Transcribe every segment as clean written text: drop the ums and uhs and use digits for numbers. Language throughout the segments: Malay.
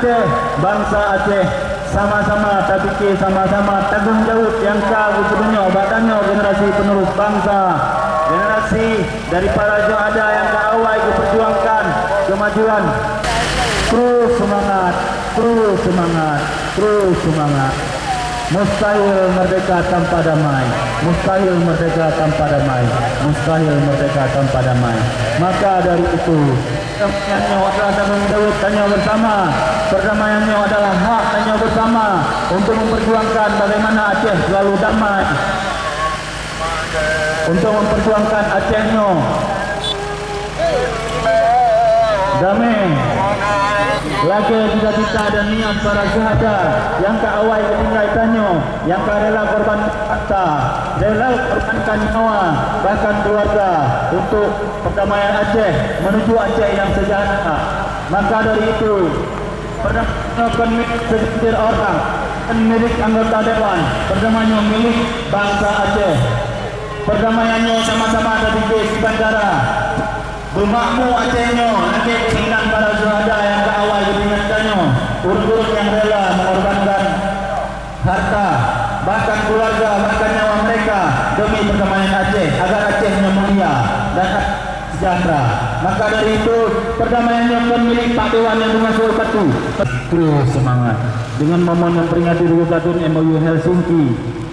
Aceh, bangsa Aceh sama-sama tapi sama-sama tanggung jawab yang kau punya badannya generasi penerus bangsa, generasi dari para syuhada yang kawai perjuangkan kemajuan. Terus semangat, terus semangat, terus semangat. Mustahil merdeka tanpa damai, mustahil merdeka tanpa damai, mustahil merdeka tanpa damai. Maka dari itu, perdamaiannya adalah tanggung jawab tanya bersama. Perdamaiannya adalah hak tanya bersama untuk memperjuangkan bagaimana Aceh selalu damai, untuk memperjuangkan Acehnya damai. Lagi cita-cita dan niat para syuhada yang keawai ketinggalannya, yang rela korban harta, rela korbankan nyawa, bahkan keluarga untuk perdamaian Aceh menuju Aceh yang sejahtera. Maka dari itu, perdamaian milik segelintir orang, milik anggota dewan, perdamaian milik bangsa Aceh. Perdamaiannya sama-sama ada di bandara. Bermakmu Acehnya, lagi keinginan para syuhada yang keawal diingatkannya, urut-urut yang rela mengorbankan harta, bahkan keluarga, bahkan nyawa mereka demi perdamaian Aceh, agar Acehnya mulia dan sejahtera. Maka dari itu, perdamaiannya milik Pak Dewan yang mengasuh satu. Terus semangat dengan momen memperingati 21 MOU Helsinki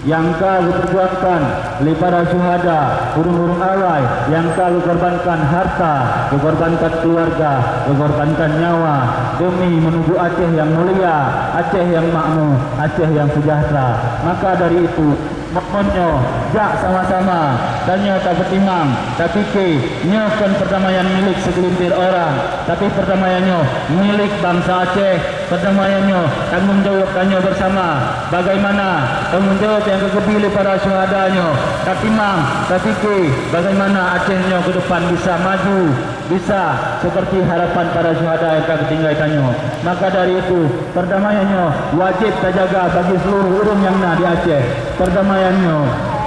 yang kau perjuangkan oleh para syuhada, urung-urung alai yang kau korbankan harta, korbankan keluarga, korbankan nyawa demi menuju Aceh yang mulia, Aceh yang makmur, Aceh yang sejahtera. Maka dari itu, momennya jak sama-sama tanya tak bertimang, tak fikir nyokan perdamaian milik segelintir orang, tapi perdamaiannya milik bangsa Aceh. Perdamaiannya tanggung jawab tanya bersama. Bagaimana tanggung jawab yang kegembili para syuhadanya, tak timang, tak fikir bagaimana Acehnya ke depan bisa maju, bisa seperti harapan para syuhada yang tak ketinggalannya. Maka dari itu, perdamaiannya wajib terjaga bagi seluruh urung yang ada di Aceh. Perdamaiannya,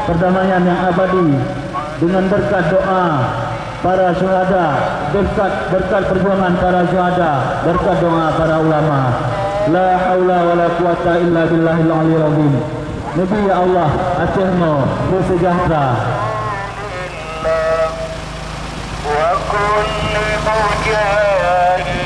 perdamaian yang abadi dengan berkat doa para syuhada, berkat perjuangan para syuhada, berkat doa para ulama. La haula wala quwata illa billahil aliyil azim. Nabi ya Allah, Acehnya bersejahtera. Wa kulli mujahid